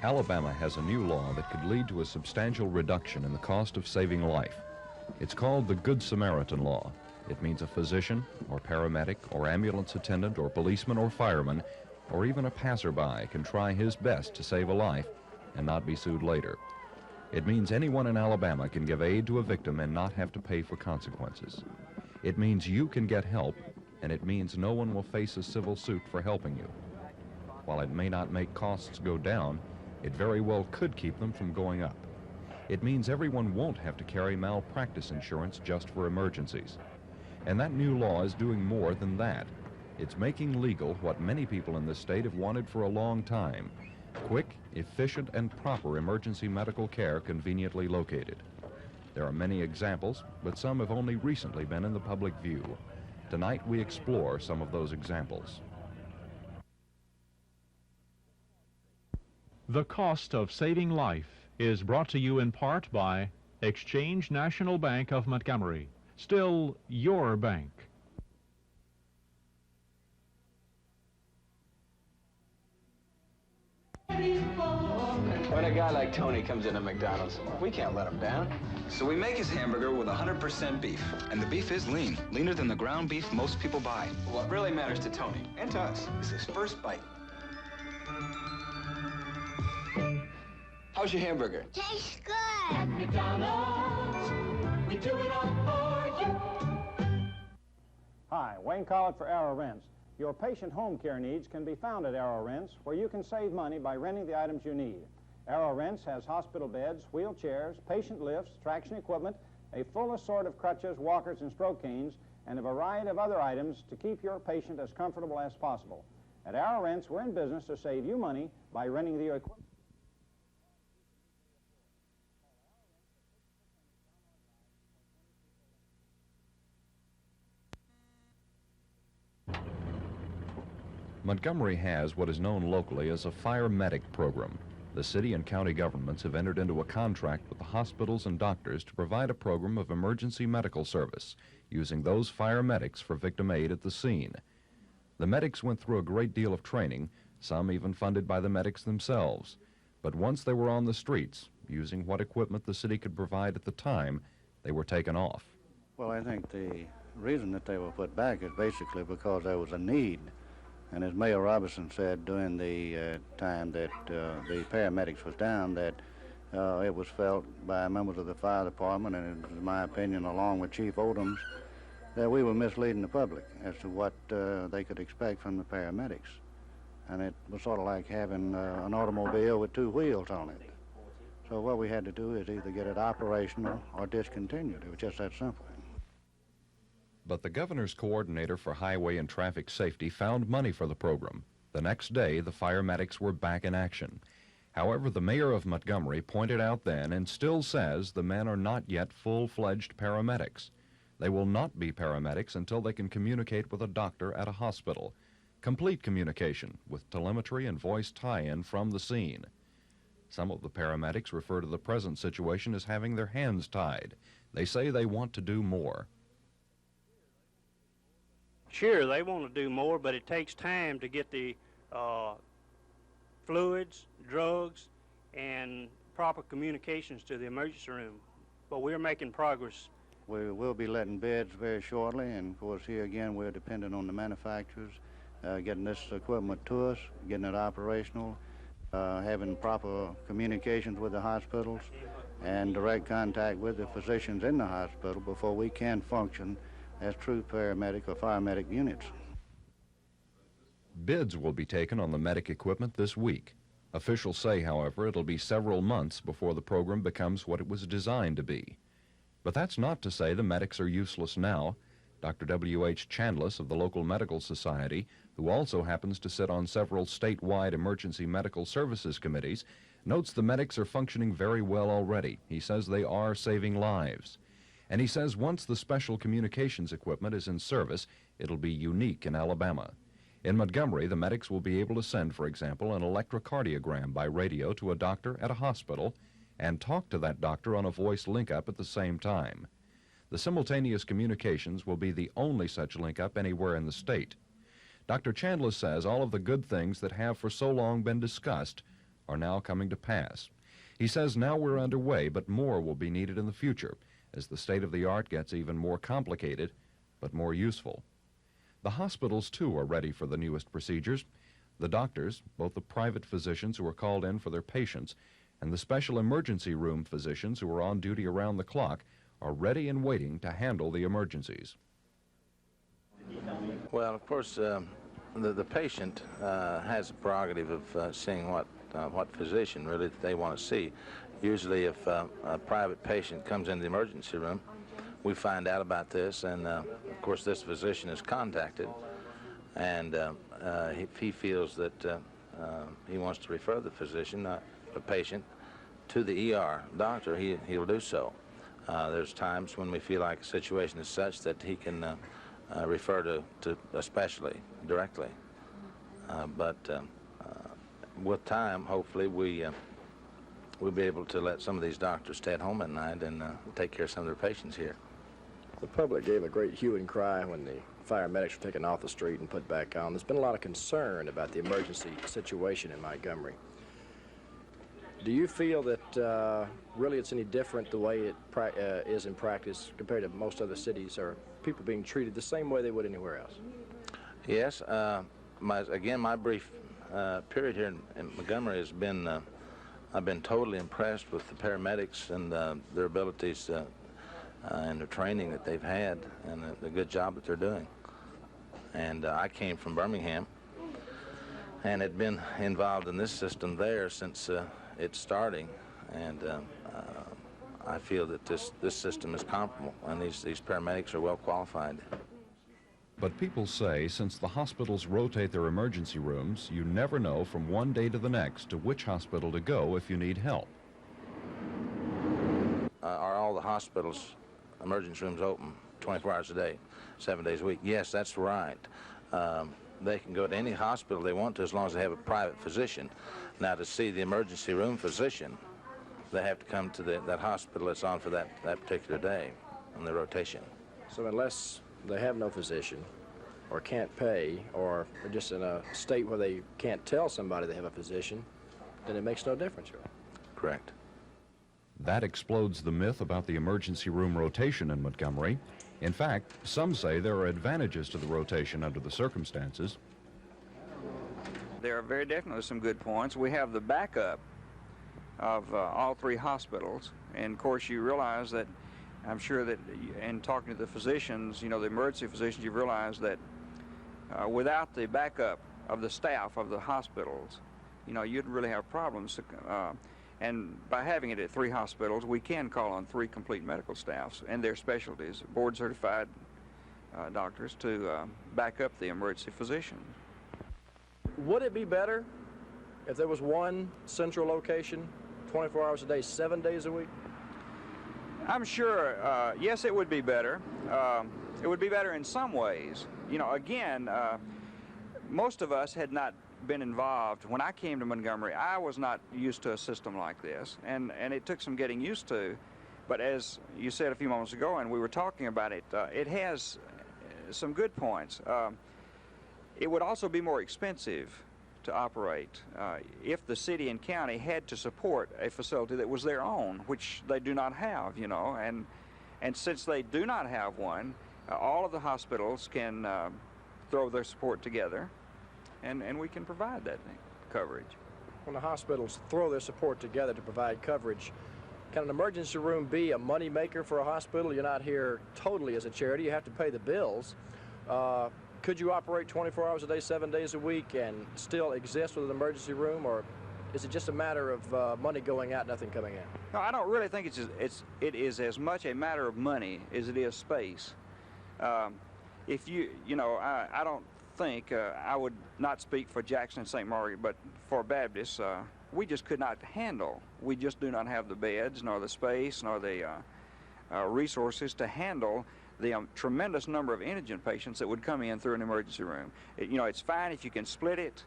Alabama has a new law that could lead to a substantial reduction in the cost of saving life. It's called the Good Samaritan Law. It means a physician or paramedic or ambulance attendant or policeman or fireman or even a passerby can try his best to save a life and not be sued later. It means anyone in Alabama can give aid to a victim and not have to pay for consequences. It means you can get help, and it means no one will face a civil suit for helping you. While it may not make costs go down, it very well could keep them from going up. It means everyone won't have to carry malpractice insurance just for emergencies. And that new law is doing more than that. It's making legal what many people in this state have wanted for a long time: quick, efficient, and proper emergency medical care conveniently located. There are many examples, but some have only recently been in the public view. Tonight we explore some of those examples. The Cost of Saving Life is brought to you in part by Exchange National Bank of Montgomery, still your bank. When a guy like Tony comes into McDonald's, we can't let him down. So we make his hamburger with 100% beef. And the beef is lean, leaner than the ground beef most people buy. What really matters to Tony, and to us, is his first bite. How's your hamburger? Tastes good. At McDonald's, we do it all for you. Hi, Wayne Collett for Arrow Rents. Your patient home care needs can be found at Arrow Rents, where you can save money by renting the items you need. Arrow Rents has hospital beds, wheelchairs, patient lifts, traction equipment, a full assortment of crutches, walkers, and stroke canes, and a variety of other items to keep your patient as comfortable as possible. At Arrow Rents, we're in business to save you money by renting the equipment. Montgomery has what is known locally as a fire medic program. The city and county governments have entered into a contract with the hospitals and doctors to provide a program of emergency medical service, using those fire medics for victim aid at the scene. The medics went through a great deal of training, some even funded by the medics themselves. But once they were on the streets, using what equipment the city could provide at the time, they were taken off. Well, I think the reason that they were put back is basically because there was a need. And as Mayor Robertson said during the time that the paramedics was down, that it was felt by members of the fire department, and in my opinion, along with Chief Odoms, that we were misleading the public as to what they could expect from the paramedics. And it was sort of like having an automobile with two wheels on it. So what we had to do is either get it operational or discontinued. It was just that simple. But the governor's coordinator for highway and traffic safety found money for the program. The next day, the fire medics were back in action. However, the mayor of Montgomery pointed out then, and still says, the men are not yet full-fledged paramedics. They will not be paramedics until they can communicate with a doctor at a hospital. Complete communication with telemetry and voice tie-in from the scene. Some of the paramedics refer to the present situation as having their hands tied. They say they want to do more. Sure, they want to do more, but it takes time to get the fluids, drugs, and proper communications to the emergency room. But we're making progress. We will be letting bids very shortly, and of course here again we're dependent on the manufacturers getting this equipment to us, getting it operational, having proper communications with the hospitals, and direct contact with the physicians in the hospital before we can function as true paramedic or fire medic units. Bids will be taken on the medic equipment this week. Officials say, however, it'll be several months before the program becomes what it was designed to be. But that's not to say the medics are useless now. Dr. W.H. Chandless of the local medical society, who also happens to sit on several statewide emergency medical services committees, notes the medics are functioning very well already. He says they are saving lives. And he says once the special communications equipment is in service, it'll be unique in Alabama. In Montgomery, the medics will be able to send, for example, an electrocardiogram by radio to a doctor at a hospital and talk to that doctor on a voice link-up at the same time. The simultaneous communications will be the only such link-up anywhere in the state. Dr. Chandler says all of the good things that have for so long been discussed are now coming to pass. He says now we're underway, but more will be needed in the future as the state-of-the-art gets even more complicated, but more useful. The hospitals, too, are ready for the newest procedures. The doctors, both the private physicians who are called in for their patients and the special emergency room physicians who are on duty around the clock, are ready and waiting to handle the emergencies. Well, of course, the patient has a prerogative of seeing what physician really they want to see. Usually if a private patient comes into the emergency room, we find out about this, and of course this physician is contacted, and if he feels that he wants to refer the physician, the patient, to the ER doctor, he'll do so. There's times when we feel like a situation is such that he can refer to a specialty directly. But with time, hopefully, we'll be able to let some of these doctors stay at home at night and take care of some of their patients here. The public gave a great hue and cry when the paramedics were taken off the street and put back on. There's been a lot of concern about the emergency situation in Montgomery. Do you feel that really it's any different the way it is in practice compared to most other cities? Are people being treated the same way they would anywhere else? Yes. My brief period here in Montgomery has been, I've been totally impressed with the paramedics and their abilities and the training that they've had and the good job that they're doing. And I came from Birmingham and had been involved in this system there since it's starting, and I feel that this system is comparable, and these paramedics are well qualified. But people say since the hospitals rotate their emergency rooms, you never know from one day to the next to which hospital to go if you need help. Are all the hospitals' emergency rooms open 24 hours a day, 7 days a week? Yes, that's right. They can go to any hospital they want to as long as they have a private physician. Now, to see the emergency room physician, they have to come to that hospital that's on for that particular day on the rotation. So unless they have no physician or can't pay or are just in a state where they can't tell somebody they have a physician, then it makes no difference, right? Correct. That explodes the myth about the emergency room rotation in Montgomery. In fact, some say there are advantages to the rotation under the circumstances. There are very definitely some good points. We have the backup of all three hospitals, and of course you realize that, I'm sure that in talking to the physicians, the emergency physicians, you realize that without the backup of the staff of the hospitals, you'd really have problems. And by having it at three hospitals, we can call on three complete medical staffs and their specialties, board-certified doctors, to back up the emergency physician. Would it be better if there was one central location, 24 hours a day, 7 days a week? I'm sure, yes, it would be better. It would be better in some ways. Again, most of us had not been involved. When I came to Montgomery, I was not used to a system like this, and it took some getting used to. But as you said a few moments ago, and we were talking about it, it has some good points. It would also be more expensive to operate if the city and county had to support a facility that was their own, which they do not have, and since they do not have one, all of the hospitals can throw their support together, and we can provide that coverage. When the hospitals throw their support together to provide coverage, can an emergency room be a money maker for a hospital? You're not here totally as a charity. You have to pay the bills. Could you operate 24 hours a day, 7 days a week, and still exist with an emergency room, or is it just a matter of money going out, nothing coming in? No, I don't really think it is as much a matter of money as it is space. If I don't think, I would not speak for Jackson and St. Margaret, but for Baptists, we just could not handle. We just do not have the beds, nor the space, nor the resources to handle the tremendous number of indigent patients that would come in through an emergency room. It's fine if you can split it.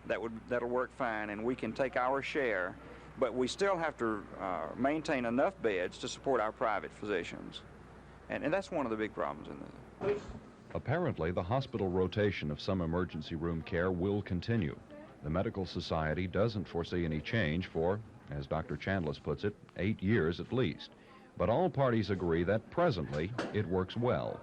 That'll work fine, and we can take our share, but we still have to maintain enough beds to support our private physicians, and that's one of the big problems in this. Apparently, the hospital rotation of some emergency room care will continue. The Medical Society doesn't foresee any change for, as Dr. Chandlis puts it, 8 years at least. But all parties agree that presently it works well.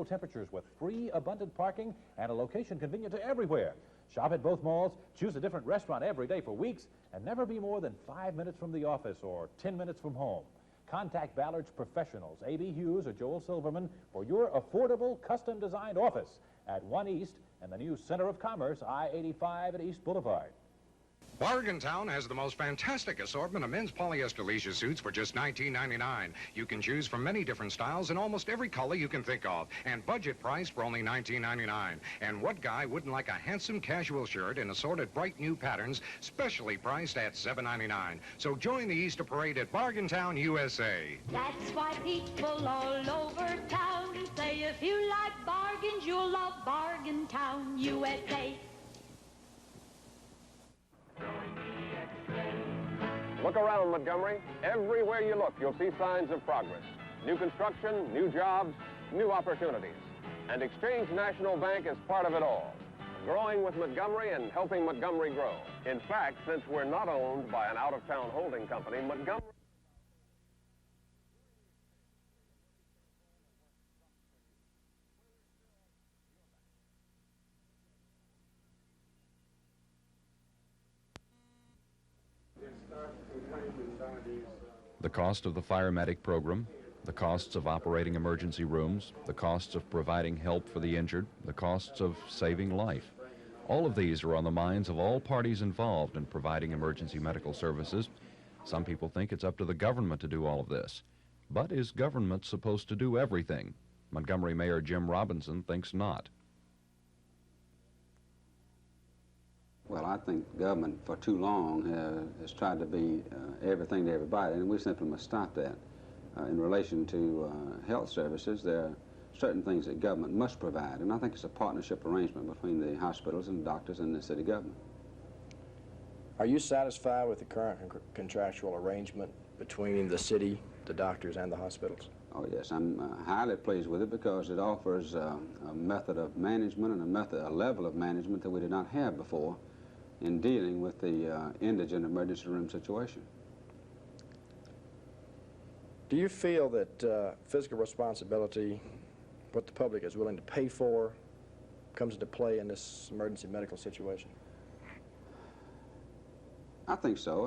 Temperatures with free, abundant parking and a location convenient to everywhere. Shop at both malls, choose a different restaurant every day for weeks, and never be more than 5 minutes from the office or 10 minutes from home. Contact Ballard's professionals, A.B. Hughes or Joel Silverman, for your affordable, custom-designed office at 1 East and the new Center of Commerce, I-85 at East Boulevard. Bargaintown has the most fantastic assortment of men's polyester leisure suits for just $19.99. You can choose from many different styles in almost every color you can think of, and budget priced for only $19.99. And what guy wouldn't like a handsome casual shirt in assorted bright new patterns, specially priced at $7.99? So join the Easter Parade at Bargaintown, USA. That's why people all over town say if you like bargains, you'll love Bargaintown, USA. Look around, Montgomery. Everywhere you look, you'll see signs of progress. New construction, new jobs, new opportunities. And Exchange National Bank is part of it all. Growing with Montgomery and helping Montgomery grow. In fact, since we're not owned by an out-of-town holding company, Montgomery... The cost of the fire medic program, the costs of operating emergency rooms, the costs of providing help for the injured, the costs of saving life. All of these are on the minds of all parties involved in providing emergency medical services. Some people think it's up to the government to do all of this. But is government supposed to do everything? Montgomery Mayor Jim Robinson thinks not. Well, I think government for too long has tried to be everything to everybody, and we simply must stop that. In relation to health services, there are certain things that government must provide, and I think it's a partnership arrangement between the hospitals and doctors and the city government. Are you satisfied with the current contractual arrangement between the city, the doctors, and the hospitals? Oh, yes. I'm highly pleased with it because it offers a method of management and a level of management that we did not have before in dealing with the indigent emergency room situation. Do you feel that fiscal responsibility, what the public is willing to pay for, comes into play in this emergency medical situation? I think so.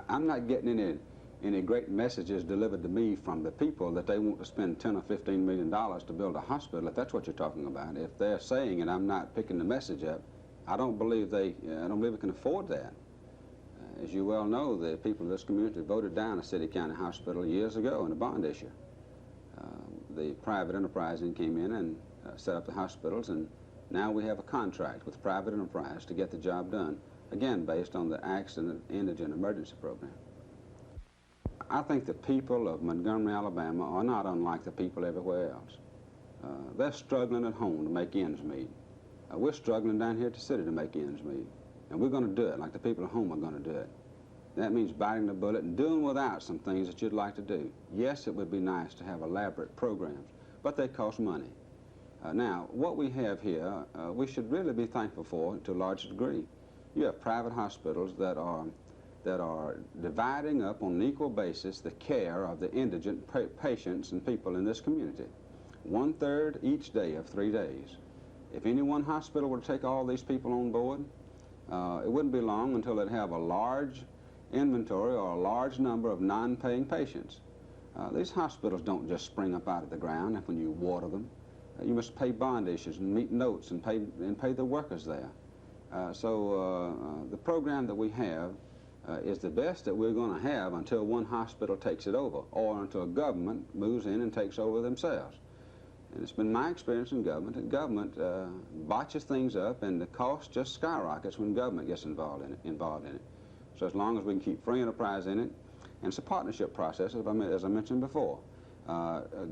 I'm not getting any great messages delivered to me from the people that they want to spend $10 or $15 million to build a hospital, if that's what you're talking about. If they're saying, and I'm not picking the message up, I don't believe we can afford that. As you well know, the people of this community voted down a city-county hospital years ago in a bond issue. The private enterprise came in and set up the hospitals, and now we have a contract with private enterprise to get the job done, again, based on the Accident Indigent Emergency Program. I think the people of Montgomery, Alabama are not unlike the people everywhere else. They're struggling at home to make ends meet. We're struggling down here at the city to make ends meet. And we're going to do it like the people at home are going to do it. That means biting the bullet and doing without some things that you'd like to do. Yes, it would be nice to have elaborate programs, but they cost money. Now, what we have here, we should really be thankful for to a large degree. You have private hospitals that are dividing up on an equal basis the care of the indigent patients and people in this community. 1/3 each day of 3 days. If any one hospital were to take all these people on board, it wouldn't be long until they'd have a large inventory or a large number of non-paying patients. These hospitals don't just spring up out of the ground when you water them. You must pay bond issues and meet notes and pay the workers there. So the program that we have is the best that we're going to have until one hospital takes it over or until government moves in and takes over themselves. And it's been my experience in government that government botches things up and the cost just skyrockets when government gets involved in it. So as long as we can keep free enterprise in it, and it's a partnership process, as I mentioned before,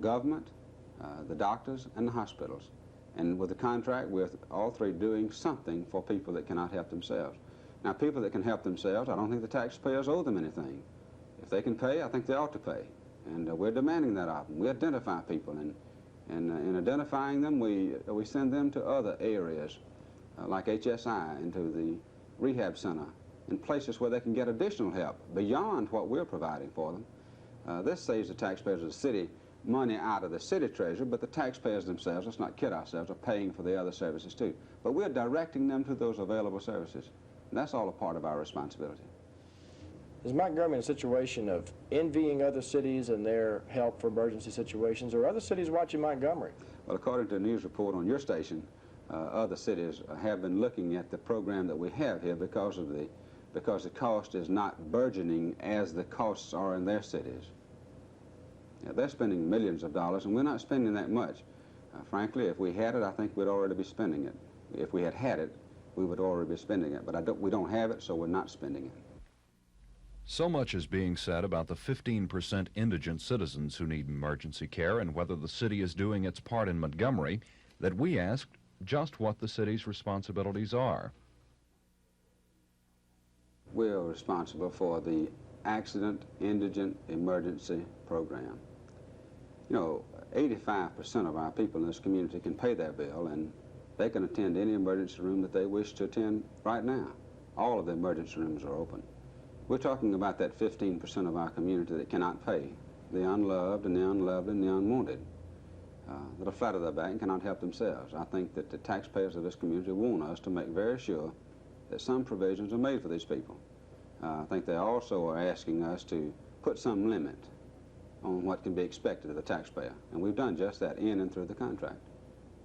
government, the doctors, and the hospitals. And with the contract, we're all three doing something for people that cannot help themselves. Now, people that can help themselves, I don't think the taxpayers owe them anything. If they can pay, I think they ought to pay. And we're demanding that of them. We identify people, and in identifying them, we send them to other areas, like HSI, into the rehab center, in places where they can get additional help beyond what we're providing for them. This saves the taxpayers of the city money out of the city treasury, but the taxpayers themselves, let's not kid ourselves, are paying for the other services too. But we're directing them to those available services. And that's all a part of our responsibility. Is Montgomery in a situation of envying other cities and their help for emergency situations, or other cities watching Montgomery? Well, according to a news report on your station, other cities have been looking at the program that we have here because the cost is not burgeoning as the costs are in their cities. Yeah, they're spending millions of dollars, and we're not spending that much. Frankly, if we had it, I think we'd already be spending it. If we had it, we would already be spending it. But we don't have it, so we're not spending it. So much is being said about the 15% indigent citizens who need emergency care and whether the city is doing its part in Montgomery that we asked just what the city's responsibilities are. We're responsible for the Accident Indigent Emergency Program. You know, 85% of our people in this community can pay their bill, and they can attend any emergency room that they wish to attend right now. All of the emergency rooms are open. We're talking about that 15% of our community that cannot pay, the unloved and the unloved and the unwanted, that are flat on their back and cannot help themselves. I think that the taxpayers of this community want us to make very sure that some provisions are made for these people. I think they also are asking us to put some limit on what can be expected of the taxpayer, and we've done just that in and through the contract.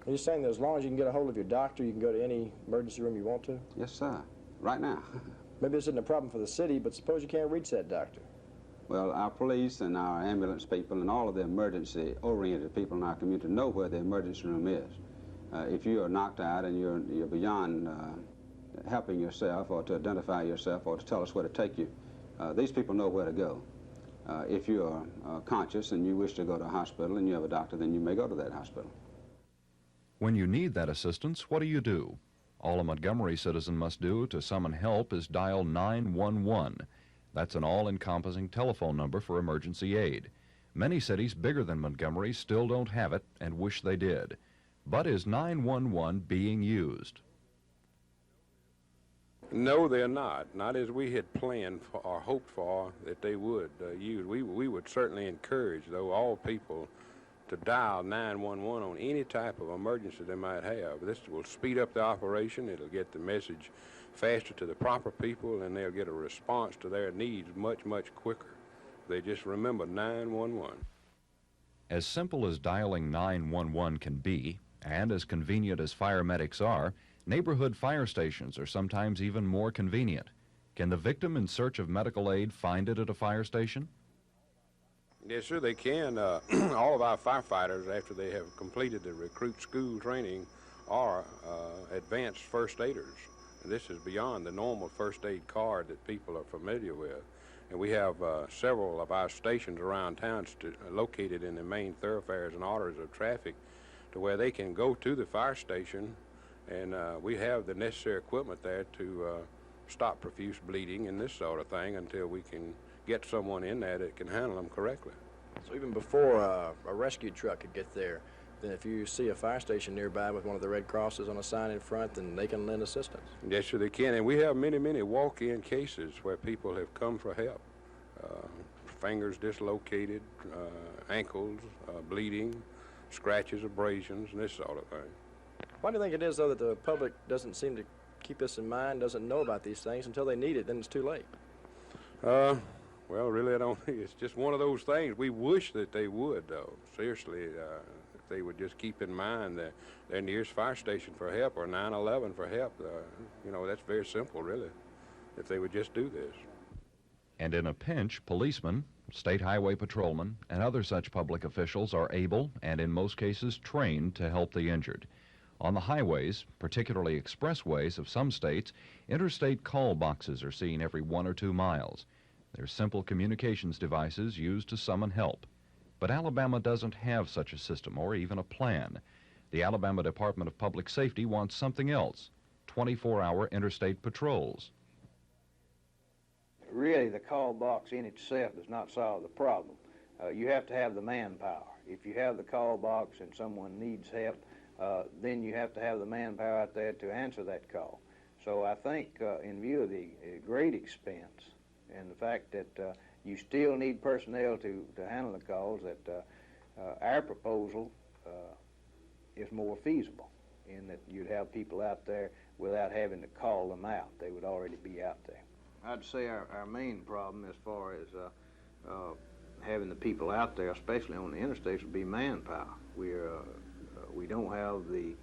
Are you saying that as long as you can get a hold of your doctor, you can go to any emergency room you want to? Yes, sir. Right now. Maybe this isn't a problem for the city, but suppose you can't reach that doctor. Well, our police and our ambulance people and all of the emergency-oriented people in our community know where the emergency room is. If you are knocked out and you're beyond helping yourself or to identify yourself or to tell us where to take you, these people know where to go. If you are conscious and you wish to go to a hospital and you have a doctor, then you may go to that hospital. When you need that assistance, what do? All a Montgomery citizen must do to summon help is dial 911. That's an all-encompassing telephone number for emergency aid. Many cities bigger than Montgomery still don't have it and wish they did. But is 911 being used? No, they're not. Not as we had planned for or hoped for that they would use. We would certainly encourage, though, all people to dial 911 on any type of emergency they might have. This will speed up the operation. It'll get the message faster to the proper people, and they'll get a response to their needs much, much quicker. They just remember 911. As simple as dialing 911 can be, and as convenient as fire medics are, neighborhood fire stations are sometimes even more convenient. Can the victim in search of medical aid find it at a fire station? Yes, sir, they can. All of our firefighters, after they have completed the recruit school training, are advanced first aiders. And this is beyond the normal first aid card that people are familiar with. And we have several of our stations around town located in the main thoroughfares and arteries of traffic to where they can go to the fire station, and we have the necessary equipment there to stop profuse bleeding and this sort of thing until we can get someone in there that can handle them correctly. So even before a rescue truck could get there, then if you see a fire station nearby with one of the Red Crosses on a sign in front, then they can lend assistance. Yes, sir, they can. And we have many, many walk-in cases where people have come for help. Fingers dislocated, ankles bleeding, scratches, abrasions, and this sort of thing. Why do you think it is, though, that the public doesn't seem to keep this in mind, doesn't know about these things until they need it, then it's too late? Well, really, I don't think it's just one of those things. We wish that they would, though. Seriously, if they would just keep in mind that their nearest fire station for help or 911 for help, you know, that's very simple, really, if they would just do this. And in a pinch, policemen, state highway patrolmen, and other such public officials are able, and in most cases trained, to help the injured. On the highways, particularly expressways of some states, interstate call boxes are seen every 1 or 2 miles. They're simple communications devices used to summon help. But Alabama doesn't have such a system or even a plan. The Alabama Department of Public Safety wants something else: 24-hour interstate patrols. really the call box in itself does not solve the problem. You have to have the manpower. If you have the call box and someone needs help, then you have to have the manpower out there to answer that call. So I think in view of the great expense and the fact that you still need personnel to handle the calls, that our proposal is more feasible in that you'd have people out there without having to call them out. They would already be out there. I'd say our main problem as far as having the people out there, especially on the interstates, would be manpower. We don't have the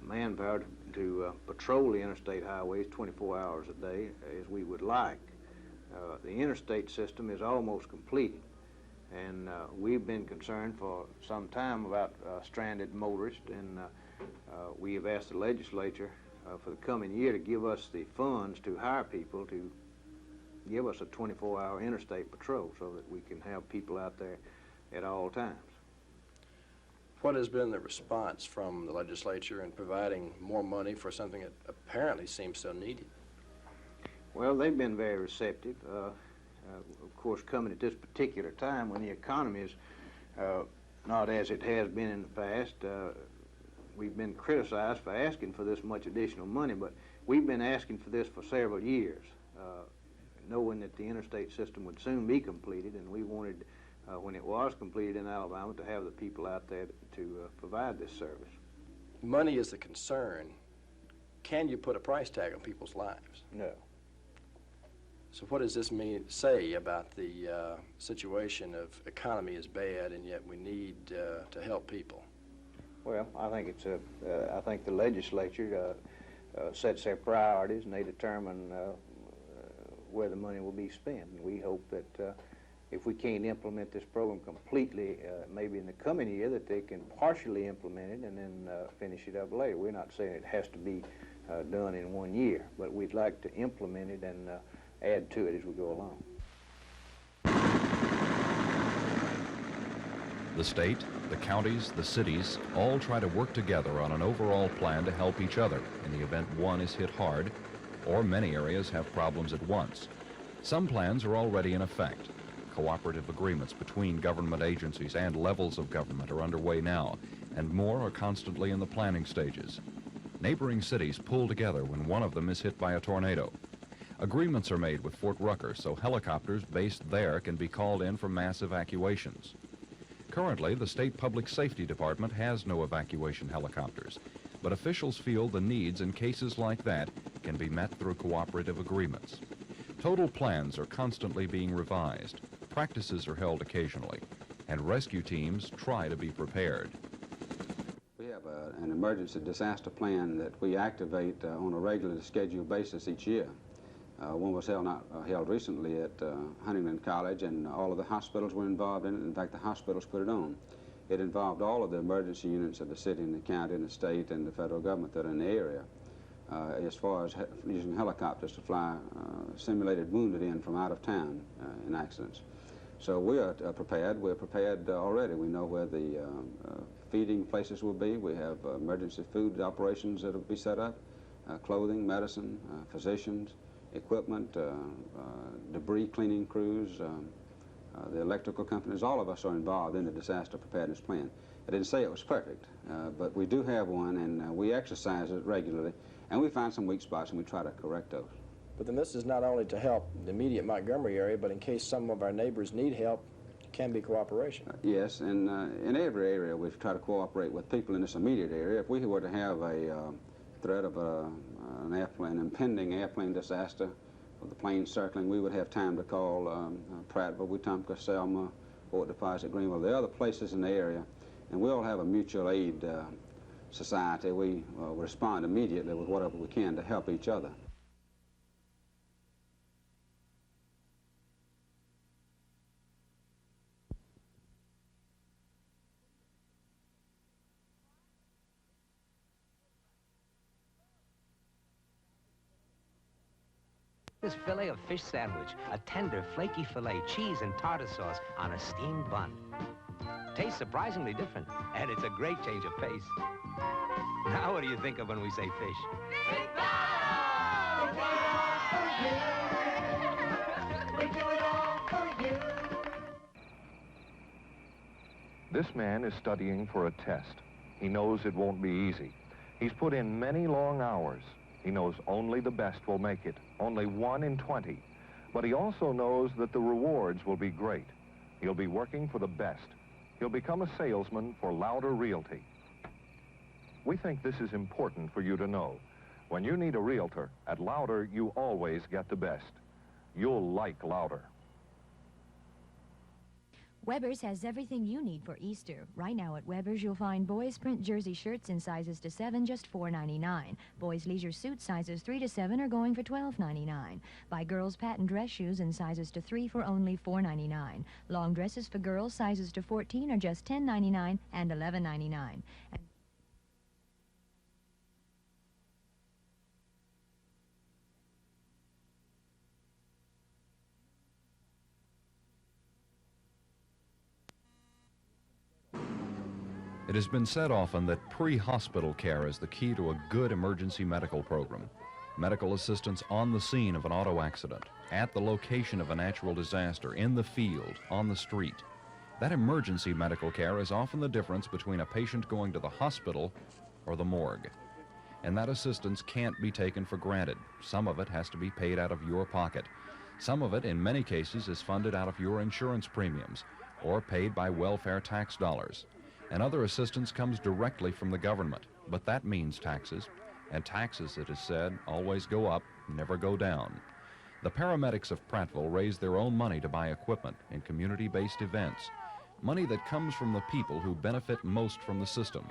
manpower to patrol the interstate highways 24 hours a day as we would like. The interstate system is almost completed, and we've been concerned for some time about stranded motorists, and we have asked the legislature for the coming year to give us the funds to hire people to give us a 24-hour interstate patrol so that we can have people out there at all times. What has been the response from the legislature in providing more money for something that apparently seems so needed? Well, they've been very receptive. Of course, coming at this particular time when the economy is not as it has been in the past, we've been criticized for asking for this much additional money, but we've been asking for this for several years, knowing that the interstate system would soon be completed, and we wanted, when it was completed in Alabama, to have the people out there to provide this service. Money is the concern. Can you put a price tag on people's lives? No. So what does this say about the situation of economy is bad and yet we need to help people? Well, I think I think the legislature sets their priorities and they determine where the money will be spent. And we hope that if we can't implement this program completely, maybe in the coming year, that they can partially implement it and then finish it up later. We're not saying it has to be done in 1 year, but we'd like to implement it and add to it as we go along. The state, the counties, the cities all try to work together on an overall plan to help each other in the event one is hit hard or many areas have problems at once. Some plans are already in effect. Cooperative agreements between government agencies and levels of government are underway now, and more are constantly in the planning stages. Neighboring cities pull together when one of them is hit by a tornado. Agreements are made with Fort Rucker so helicopters based there can be called in for mass evacuations. Currently, the State Public Safety Department has no evacuation helicopters, but officials feel the needs in cases like that can be met through cooperative agreements. Total plans are constantly being revised, practices are held occasionally, and rescue teams try to be prepared. We have an emergency disaster plan that we activate on a regularly scheduled basis each year. One was held recently at Huntington College, and all of the hospitals were involved in it. In fact, the hospitals put it on. It involved all of the emergency units of the city and the county and the state and the federal government that are in the area, as far as using helicopters to fly simulated wounded in from out of town in accidents. So we are prepared. We're prepared already. We know where the feeding places will be. We have emergency food operations that will be set up, clothing, medicine, physicians, equipment, debris cleaning crews, the electrical companies. All of us are involved in the disaster preparedness plan. I didn't say it was perfect, but we do have one, and we exercise it regularly, and we find some weak spots, and we try to correct those. But then this is not only to help the immediate Montgomery area, but in case some of our neighbors need help, it can be cooperation. Yes, and in every area we try to cooperate with people in this immediate area. If we were to have a threat of an impending airplane disaster, with the plane circling, we would have time to call Prattville, Wetumpka, Selma, Fort Deposit, Greenville. There are other places in the area, and we all have a mutual aid society. We respond immediately with whatever we can to help each other. This filet of fish sandwich, a tender, flaky filet, cheese and tartar sauce on a steamed bun. Tastes surprisingly different, and it's a great change of pace. Now what do you think of when we say fish? This man is studying for a test. He knows it won't be easy. He's put in many long hours. He knows only the best will make it, only 1 in 20. But he also knows that the rewards will be great. He'll be working for the best. He'll become a salesman for Lauder Realty. We think this is important for you to know. When you need a realtor, at Lauder, you always get the best. You'll like Lauder. Weber's has everything you need for Easter. Right now at Weber's, you'll find boys' print jersey shirts in sizes to 7, just $4.99. Boys' leisure suit sizes 3 to 7 are going for $12.99. Buy girls' patent dress shoes in sizes to 3 for only $4.99. Long dresses for girls sizes to 14 are just $10.99 and $11.99. It has been said often that pre-hospital care is the key to a good emergency medical program. Medical assistance on the scene of an auto accident, at the location of a natural disaster, in the field, on the street. That emergency medical care is often the difference between a patient going to the hospital or the morgue. And that assistance can't be taken for granted. Some of it has to be paid out of your pocket. Some of it, in many cases, is funded out of your insurance premiums or paid by welfare tax dollars. And other assistance comes directly from the government, but that means taxes, and taxes, it is said, always go up, never go down. The paramedics of Prattville raise their own money to buy equipment in community-based events, money that comes from the people who benefit most from the system.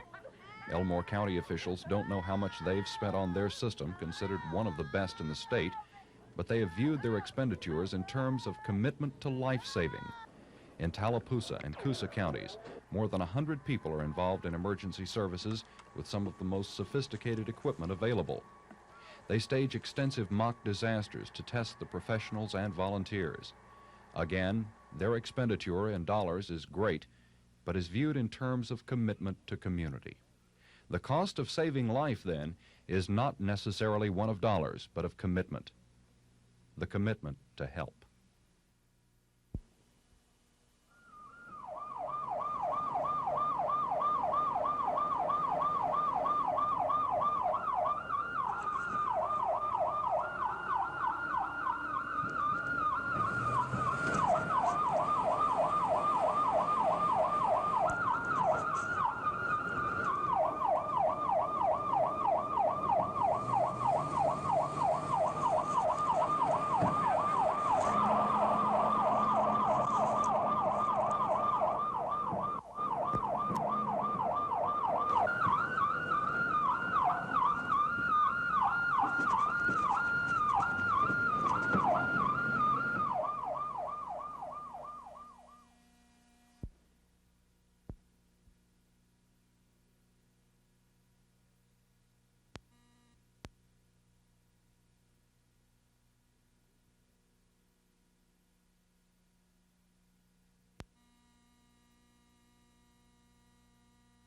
Elmore County officials don't know how much they've spent on their system, considered one of the best in the state, but they have viewed their expenditures in terms of commitment to life-saving. In Tallapoosa and Coosa counties, more than 100 people are involved in emergency services with some of the most sophisticated equipment available. They stage extensive mock disasters to test the professionals and volunteers. Again, their expenditure in dollars is great, but is viewed in terms of commitment to community. The cost of saving life, then, is not necessarily one of dollars, but of commitment. The commitment to help.